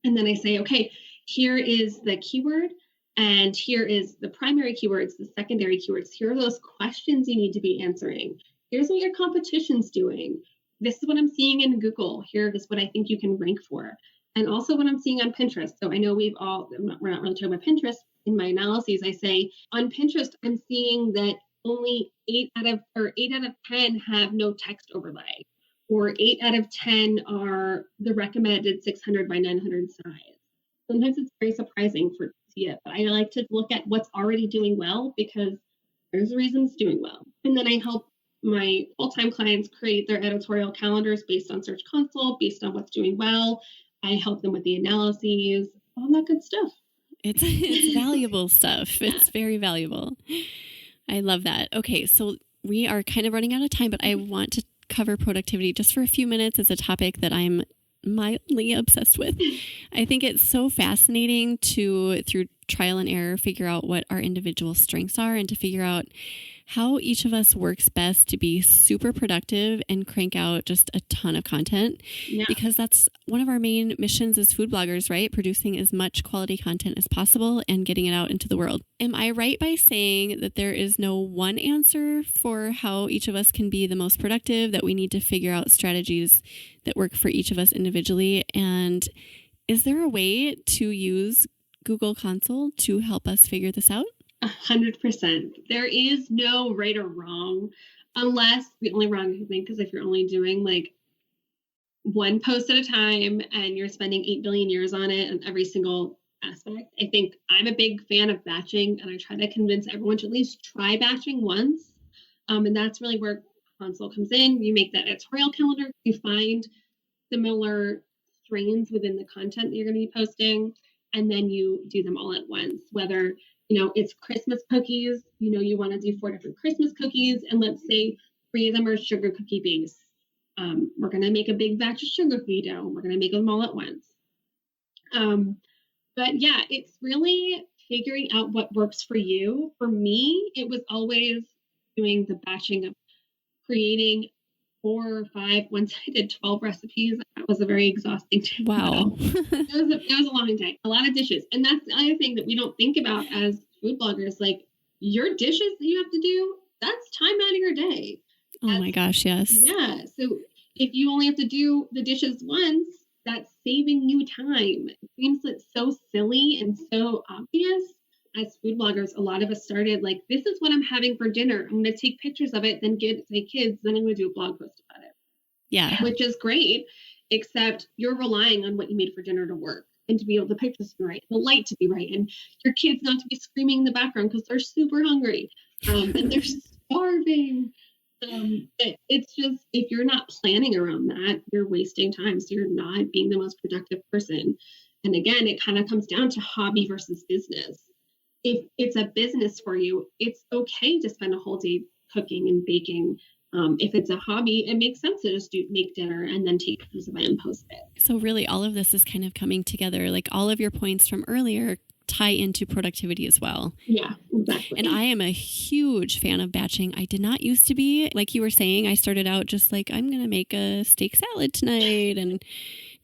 And then I say, okay, here is the keyword and here is the primary keywords, the secondary keywords. Here are those questions you need to be answering. Here's what your competition's doing. This is what I'm seeing in Google. Here is what I think you can rank for. And also what I'm seeing on Pinterest. So I know we're not really talking about Pinterest. In my analyses, I say on Pinterest, I'm seeing that only 8 out of 10 have no text overlay, or 8 out of 10 are the recommended 600 by 900 size. Sometimes it's very surprising to see it, but I like to look at what's already doing well because there's a reason it's doing well. And then I help my full-time clients create their editorial calendars based on Search Console, based on what's doing well. I help them with the analyses, all that good stuff. It's valuable stuff. It's very valuable. I love that. Okay, so we are kind of running out of time, but I want to cover productivity just for a few minutes. It's a topic that I'm mildly obsessed with. I think it's so fascinating to, through trial and error, figure out what our individual strengths are and to figure out how each of us works best to be super productive and crank out just a ton of content. Yeah. Because that's one of our main missions as food bloggers, right? Producing as much quality content as possible and getting it out into the world. Am I right by saying that there is no one answer for how each of us can be the most productive, that we need to figure out strategies that work for each of us individually? And is there a way to use Google Console to help us figure this out? 100%. There is no right or wrong, unless the only wrong I think is if you're only doing like one post at a time and you're spending 8 billion years on it and every single aspect. I think I'm a big fan of batching, and I try to convince everyone to at least try batching once. And that's really where Console comes in. You make that editorial calendar, you find similar strains within the content that you're going to be posting, and then you do them all at once, whether it's Christmas cookies, you want to do 4 different Christmas cookies, and let's say 3 of them are sugar cookie base. We're going to make a big batch of sugar cookie dough. We're going to make them all at once. But yeah, it's really figuring out what works for you. For me, it was always doing the batching of creating 4 or 5. Once I did 12 recipes, that was a very exhausting time. Wow. It was a long time, a lot of dishes. And that's the other thing that we don't think about as food bloggers, like your dishes that you have to do, that's time out of your day. My gosh, yes. Yeah. So if you only have to do the dishes once, that's saving you time. It seems it's so silly and so obvious. As food bloggers, a lot of us started like, this is what I'm having for dinner. I'm going to take pictures of it, then give it to my kids. Then I'm going to do a blog post about it. Yeah. Which is great, except you're relying on what you made for dinner to work and to be able to pictures to be right, the light to be right, and your kids not to be screaming in the background because they're super hungry and they're starving. But it's just, if you're not planning around that, you're wasting time. So you're not being the most productive person. And again, it kind of comes down to hobby versus business. If it's a business for you, it's okay to spend a whole day cooking and baking. If it's a hobby, it makes sense to just make dinner and then take pictures of it and post it. So really all of this is kind of coming together. Like all of your points from earlier tie into productivity as well. Yeah, exactly. And I am a huge fan of batching. I did not used to be. Like you were saying, I started out just like, I'm going to make a steak salad tonight and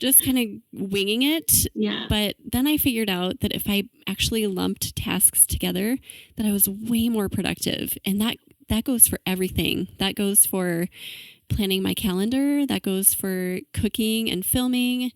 just kind of winging it. Yeah. But then I figured out that if I actually lumped tasks together, that I was way more productive. And that goes for everything. That goes for planning my calendar. That goes for cooking and filming.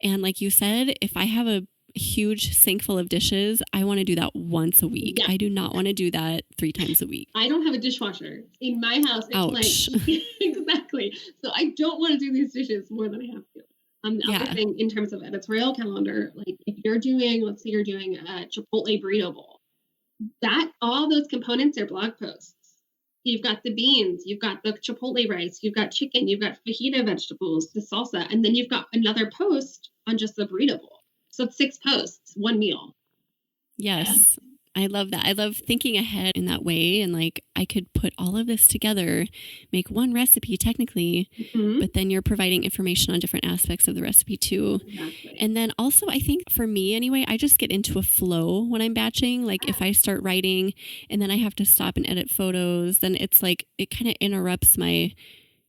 And like you said, if I have a huge sink full of dishes, I want to do that once a week. Yeah. I do not want to do that 3 times a week. I don't have a dishwasher in my house. It's Ouch. Like, exactly. So I don't want to do these dishes more than I have to. The other thing in terms of editorial calendar, like if you're doing, let's say you're doing a Chipotle burrito bowl, all those components are blog posts. You've got the beans, you've got the chipotle rice, you've got chicken, you've got fajita vegetables, the salsa, and then you've got another post on just the burrito bowl. So it's 6 posts, 1 meal. Yes. I love that. I love thinking ahead in that way. And like, I could put all of this together, make one recipe technically, but then you're providing information on different aspects of the recipe too. Exactly. And then also, I think for me anyway, I just get into a flow when I'm batching. Like if I start writing and then I have to stop and edit photos, then it's like, it kind of interrupts my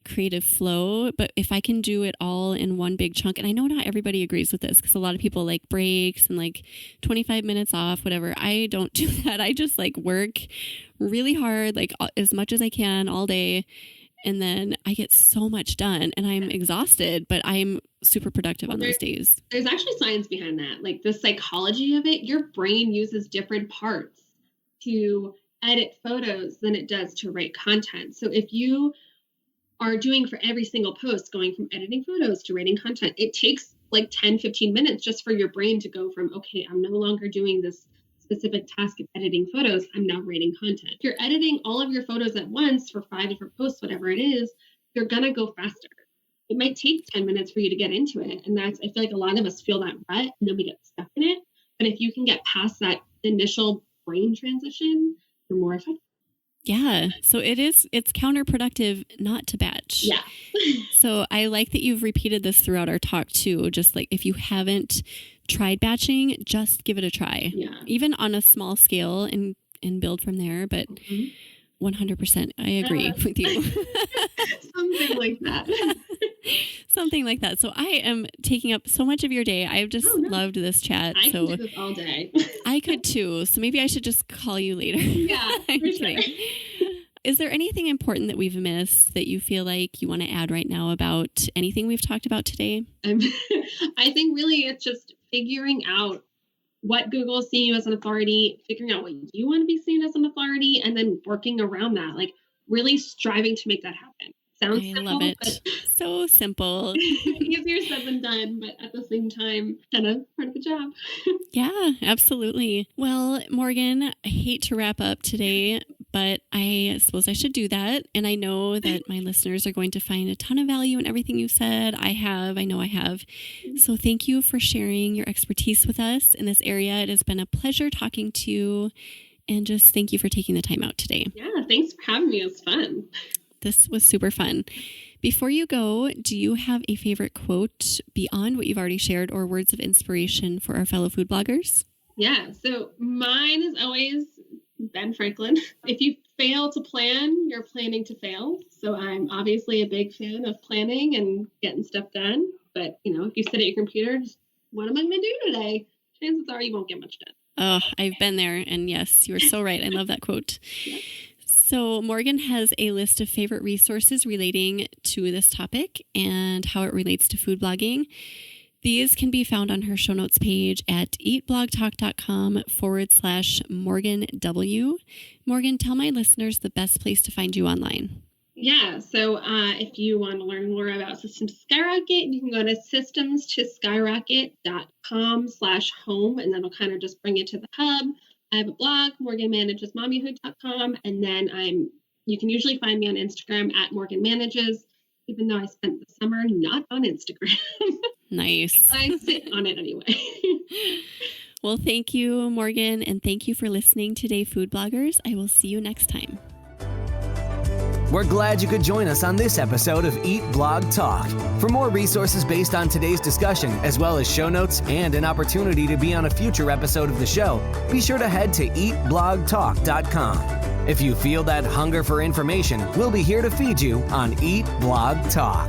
creative flow. But if I can do it all in one big chunk, and I know not everybody agrees with this because a lot of people like breaks and like 25 minutes off, whatever. I don't do that. I just like work really hard, like as much as I can all day. And then I get so much done and I'm exhausted, but I'm super productive on those days. There's actually science behind that. Like the psychology of it, your brain uses different parts to edit photos than it does to write content. So if you are doing for every single post, going from editing photos to writing content, it takes like 10, 15 minutes just for your brain to go from, okay, I'm no longer doing this specific task of editing photos. I'm now writing content. If you're editing all of your photos at once for 5 different posts, whatever it is, you're going to go faster. It might take 10 minutes for you to get into it. And I feel like a lot of us feel that rut and then we get stuck in it. But if you can get past that initial brain transition, you're more effective. Yeah. So it's counterproductive not to batch. Yeah. So I like that you've repeated this throughout our talk too. Just like if you haven't tried batching, just give it a try. Yeah. Even on a small scale and build from there. But 100%, I agree with you. Something like that. Something like that. So I am taking up so much of your day. I've just loved this chat. I can do this all day. I could too. So maybe I should just call you later. Yeah, for sure. Is there anything important that we've missed that you feel like you want to add right now about anything we've talked about today? I think really it's just figuring out what Google is seeing you as an authority, figuring out what you want to be seen as an authority, and then working around that, like really striving to make that happen. Sounds simple, love it. So simple. Easier said than done, but at the same time, kind of part of the job. Yeah, absolutely. Well, Morgan, I hate to wrap up today, but I suppose I should do that. And I know that my listeners are going to find a ton of value in everything you said. I know I have. So thank you for sharing your expertise with us in this area. It has been a pleasure talking to you. And just thank you for taking the time out today. Yeah, thanks for having me. It was fun. This was super fun. Before you go, do you have a favorite quote beyond what you've already shared or words of inspiration for our fellow food bloggers? Yeah, so mine is always Ben Franklin. If you fail to plan, you're planning to fail. So I'm obviously a big fan of planning and getting stuff done. But, if you sit at your computer, what am I going to do today? Chances are you won't get much done. Oh, I've been there. And yes, you are so right. I love that quote. Yeah. So Morgan has a list of favorite resources relating to this topic and how it relates to food blogging. These can be found on her show notes page at eatblogtalk.com/Morgan W. Morgan, tell my listeners the best place to find you online. Yeah, so if you want to learn more about Systems to Skyrocket, you can go to systemstoskyrocket.com/home, and that'll kind of just bring you to the hub. I have a blog, morganmanagesmommyhood.com, and then you can usually find me on Instagram at morganmanages, even though I spent the summer not on Instagram. Nice. I sit on it anyway. Well, thank you, Morgan, and thank you for listening today, food bloggers. I will see you next time. We're glad you could join us on this episode of Eat Blog Talk. For more resources based on today's discussion, as well as show notes and an opportunity to be on a future episode of the show, be sure to head to eatblogtalk.com. If you feel that hunger for information, we'll be here to feed you on Eat Blog Talk.